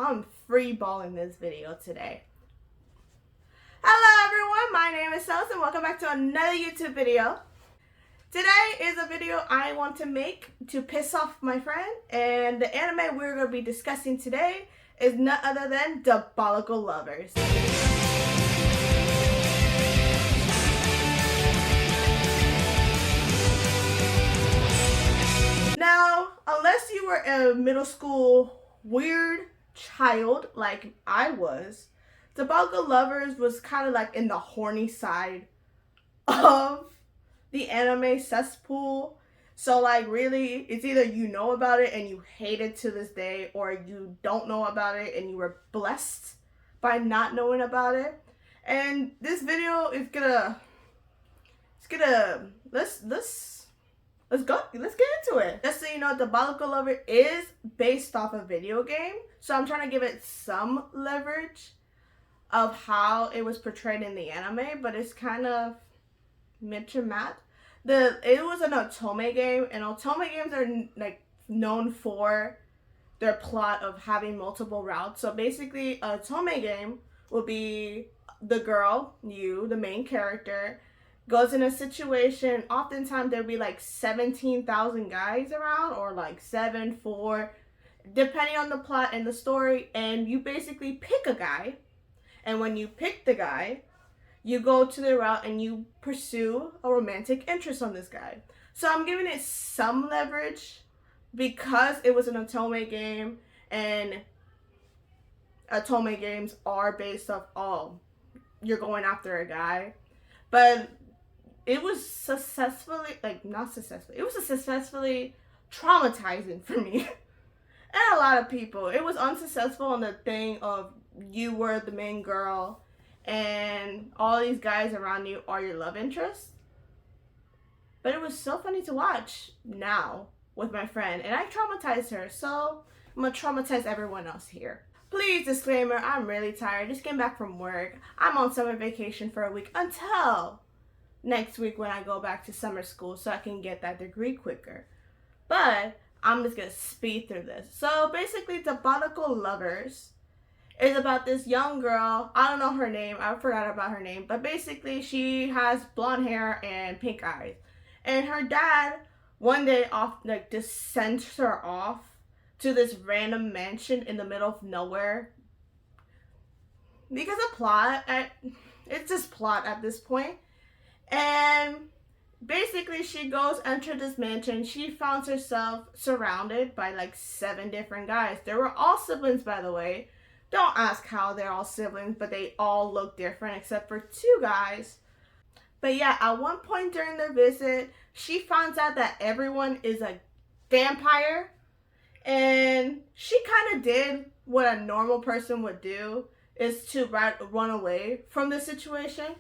I'm free balling this video today. Hello everyone, my name is Sos and welcome back to another YouTube video. Today is a video I want to make to piss off my friend, and the anime we're going to be discussing today is none other than Diabolik Lovers. Now, unless you were a middle school weird child like I was, Diabolik Lovers was kind of like in the horny side of the anime cesspool. So like really, it's either you know about it and you hate it to this day, or you don't know about it and you were blessed by not knowing about it. And this video is let's get into it. Just so you know, Diabolik Lover is based off a video game, so I'm trying to give it some leverage of how it was portrayed in the anime, but it's kind of mid-to-mat. It was an otome game, and otome games are like known for their plot of having multiple routes. So basically, a otome game will be the girl, you, the main character, goes in a situation. Oftentimes there'll be like 17,000 guys around, or like 7, 4, depending on the plot and the story, and you basically pick a guy. And when you pick the guy, you go to the route and you pursue a romantic interest on this guy. So I'm giving it some leverage because it was an otome game, and otome games are based off, you're going after a guy. But it was successfully traumatizing for me and a lot of people. It was unsuccessful on the thing of you were the main girl and all these guys around you are your love interest. But it was so funny to watch now with my friend, and I traumatized her, so I'm gonna traumatize everyone else here. Please, disclaimer, I'm really tired. Just came back from work. I'm on summer vacation for a week until next week when I go back to summer school so I can get that degree quicker. But I'm just gonna speed through this. So basically, Diabolik Lovers is about this young girl. I don't know her name. I forgot about her name. But basically, she has blonde hair and pink eyes. And her dad, one day, just sends her off to this random mansion in the middle of nowhere. Because of plot. It's just plot at this point. And basically, she goes enter this mansion. She finds herself surrounded by like 7 different guys. They were all siblings, by the way. Don't ask how they're all siblings, but they all look different except for 2 guys. But yeah, at one point during their visit, she finds out that everyone is a vampire. And she kind of did what a normal person would do, is to run away from the situation.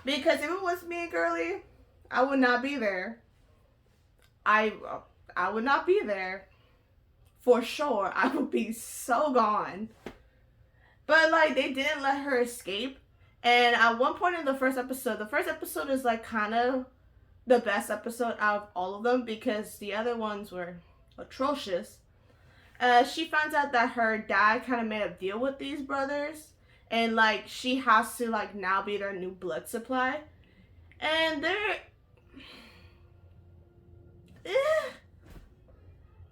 Because if it was me, girly, I would not be there. I would not be there. For sure. I would be so gone. But like, they didn't let her escape. And at one point in the first episode is like kind of the best episode out of all of them, because the other ones were atrocious. She finds out that her dad kind of made a deal with these brothers, and like she has to like now be their new blood supply. And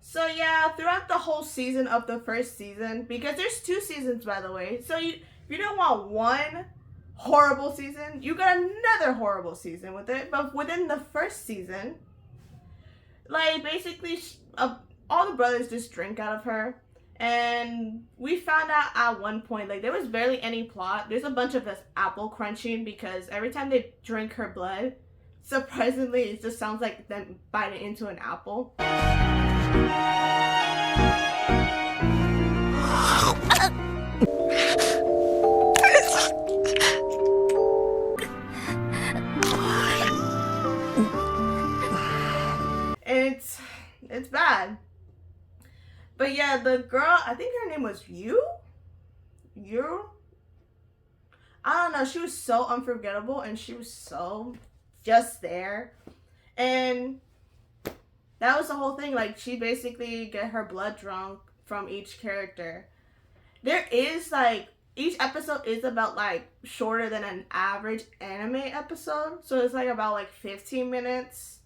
so yeah, throughout the whole season of the first season, because there's 2 seasons, by the way, so if you don't want one horrible season, you got another horrible season with it. But within the first season, like basically all the brothers just drink out of her. And we found out at one point, like, there was barely any plot. There's a bunch of this apple crunching, because every time they drink her blood, surprisingly, it just sounds like them biting into an apple. It's bad. But yeah, the girl, I think her name was You? I don't know. She was so unforgettable, and she was so just there. And that was the whole thing. Like, she basically get her blood drunk from each character. There is like each episode is about like shorter than an average anime episode, so it's like about like 15 minutes.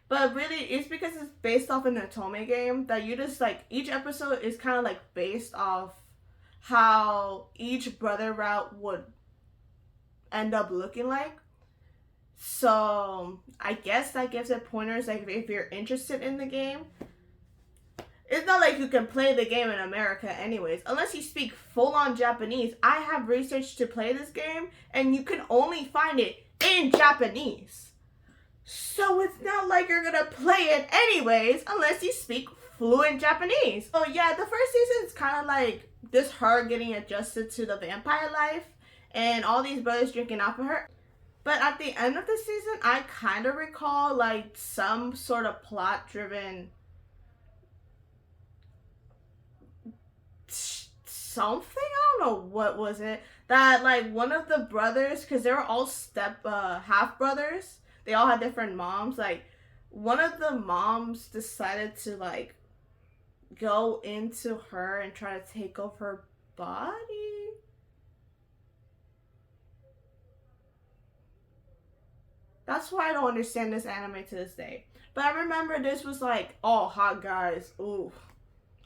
But really, it's because it's based off an Otome game that you just like each episode is kind of like based off how each brother route would end up looking like. So I guess that gives it pointers like if you're interested in the game. It's not like you can play the game in America anyways. Unless you speak full on Japanese. I have researched to play this game and you can only find it in Japanese. So it's not like you're gonna play it anyways unless you speak fluent Japanese. So yeah, the first season is kind of like this her getting adjusted to the vampire life and all these brothers drinking off of her. But at the end of the season, I kind of recall like some sort of plot driven something. I don't know what was it that like one of the brothers, because they were all step half brothers, they all had different moms. Like one of the moms decided to like go into her and try to take over her body. That's why I don't understand this anime to this day. But I remember this was like, oh, hot guys. Ooh,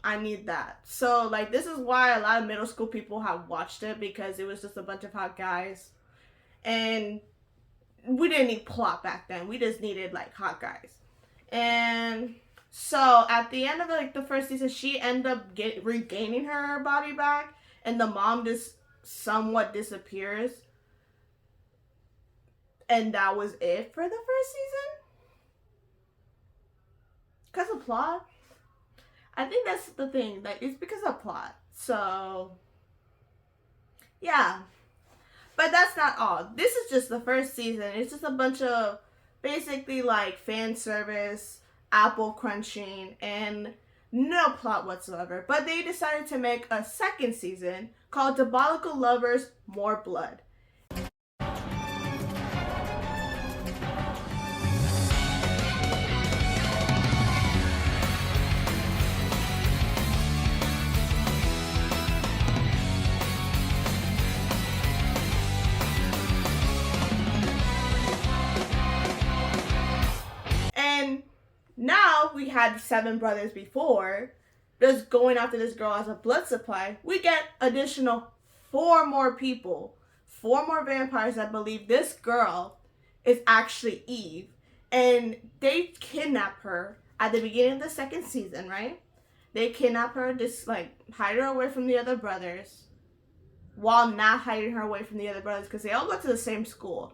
I need that. So, like, this is why a lot of middle school people have watched it because it was just a bunch of hot guys. And we didn't need plot back then. We just needed, like, hot guys. And so, at the end of, like, the first season, she ended up regaining her body back. And the mom just somewhat disappears. And that was it for the first season? Because of plot? I think that's the thing. Like, it's because of plot. So, yeah. But that's not all. This is just the first season. It's just a bunch of basically like fan service, apple crunching, and no plot whatsoever. But they decided to make a second season called Diabolik Lovers More Blood. And now we had 7 brothers before, just going after this girl as a blood supply. We get additional 4 more people, 4 more vampires that believe this girl is actually Eve. And they kidnap her at the beginning of the second season, right? They kidnap her, just like hide her away from the other brothers, while not hiding her away from the other brothers because they all go to the same school.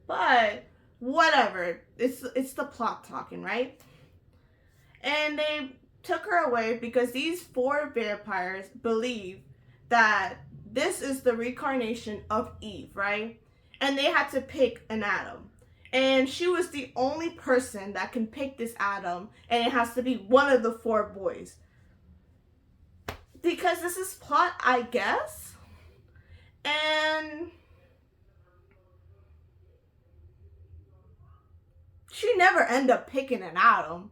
But whatever, it's the plot talking, right? And they took her away because these 4 vampires believe that this is the reincarnation of Eve, right? And they had to pick an Adam. And she was the only person that can pick this Adam, and it has to be one of the 4 boys. Because this is plot, I guess. And she never ended up picking an Adam,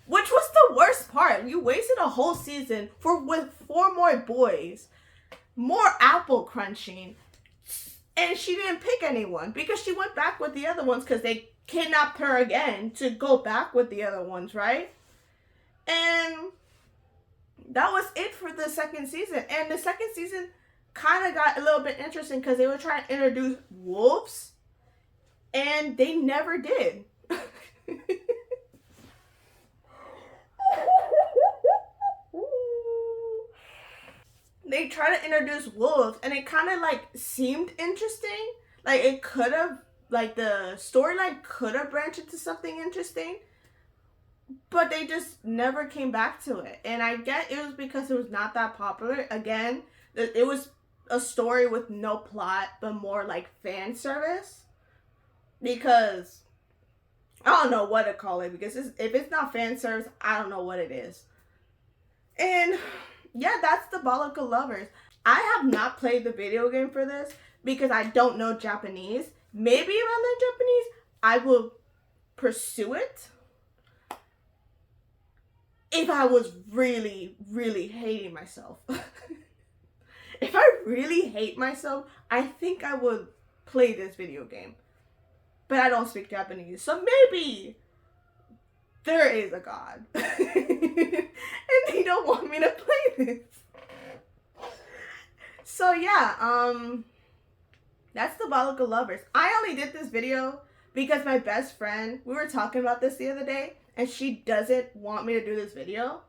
which was the worst part. You wasted a whole season with 4 more boys, more apple crunching, and she didn't pick anyone because she went back with the other ones because they kidnapped her again to go back with the other ones, right? And that was it for the second season. And the second season kind of got a little bit interesting because they were trying to introduce wolves, and they never did. They tried to introduce wolves, and it kind of like seemed interesting. Like it could have, like the storyline could have branched into something interesting, but they just never came back to it. And I get it was because it was not that popular. Again, it was a story with no plot, but more like fan service. Because I don't know what to call it. Because if it's not fan service, I don't know what it is. And yeah, that's the Diabolik Lovers. I have not played the video game for this because I don't know Japanese. Maybe if I learn Japanese, I will pursue it. If I was really, really hating myself. If I really hate myself, I think I would play this video game. But I don't speak Japanese, so maybe there is a God. And they don't want me to play this. So yeah, that's Diabolik of Lovers. I only did this video because my best friend, we were talking about this the other day, and she doesn't want me to do this video.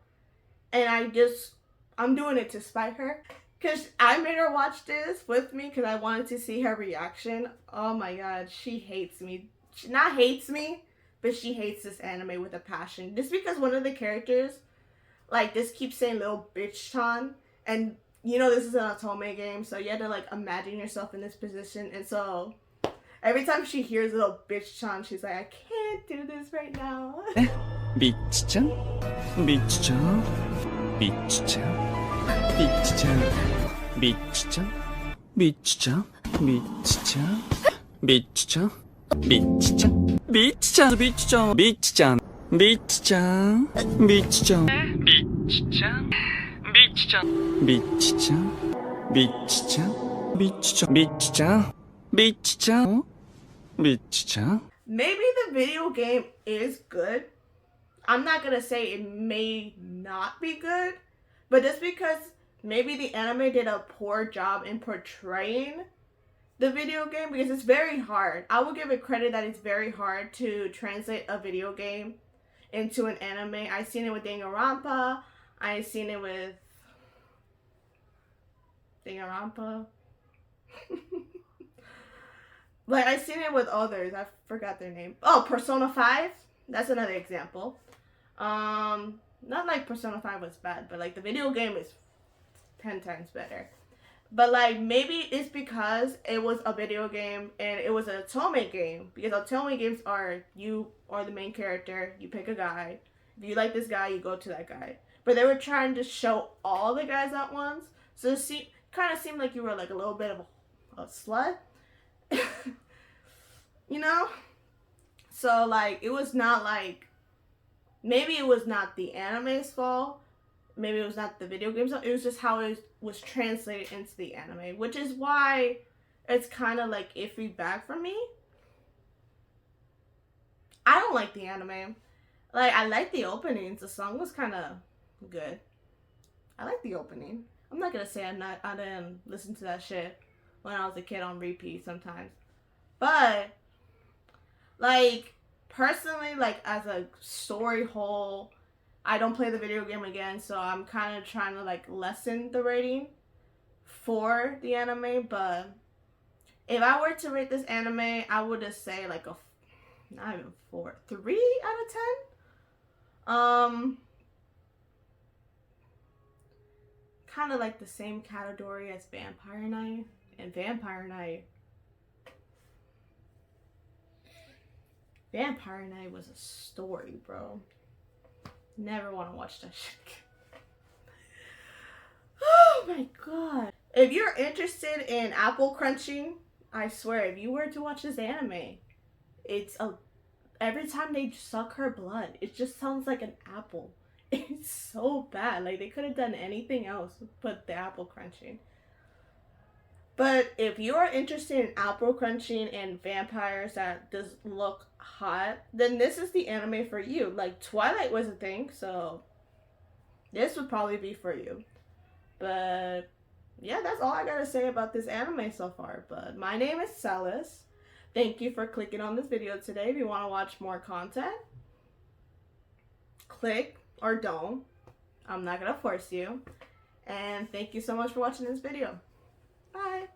And I'm doing it to spite her. Because I made her watch this with me because I wanted to see her reaction. Oh my god, she hates me. She not hates me, but she hates this anime with a passion. Just because one of the characters, like, just keeps saying little bitch ton. And you know this is an Otome game, so you have to, like, imagine yourself in this position. And so, every time she hears little bitch ton, she's like, I can't do this right now. bitch-chan, bitch-chan, bitch-chan. bitch-chan, bitch-chan, bitch-chan, bitch-chan, bitch-chan, bitch-chan, bitch-chan, bitch-chan, bitch-chan, bitch-chan, bitch-chan, bitch-chan, bitch-chan, bitch-chan, bitch-chan, bitch-chan, bitch-chan, bitch-chan. Maybe the video game is good. I'm not gonna say it may not be good, but just because maybe the anime did a poor job in portraying the video game, because it's very hard. I will give it credit that it's very hard to translate a video game into an anime. I've seen it with Danganronpa. I've seen it with Danganronpa. Like, I've seen it with others. I forgot their name. Oh, Persona 5. That's another example. Not like Persona 5 was bad, but like the video game is 10 times better. But like maybe it's because it was a video game and it was an Otome game. Because Otome games are you are the main character, you pick a guy. If you like this guy, you go to that guy. But they were trying to show all the guys at once. So it kind of seemed like you were like a little bit of a slut. You know? So like it was not like, maybe it was not the anime's fault. Maybe it was not the video game's fault. It was just how it was translated into the anime, which is why it's kind of like iffy back for me. I don't like the anime. Like, I like the openings. The song was kind of good. I like the opening. I'm not gonna say I didn't listen to that shit when I was a kid on repeat sometimes. But like personally, like as a story whole, I don't play the video game again, so I'm kind of trying to like lessen the rating for the anime. But if I were to rate this anime, I would just say like not even 4, 3 out of 10. Kind of like the same category as Vampire Knight, and Vampire Knight was a story, bro. Never want to watch that shit. Oh my god. If you're interested in apple crunching, I swear, if you were to watch this anime, every time they suck her blood, it just sounds like an apple. It's so bad. Like, they could have done anything else but the apple crunching. But if you're interested in apple crunching and vampires that just look hot, then this is the anime for you. Like, Twilight was a thing, so this would probably be for you. But yeah, that's all I gotta say about this anime so far. But my name is Celis. Thank you for clicking on this video today. If you want to watch more content, click or don't. I'm not gonna force you. And thank you so much for watching this video. Bye.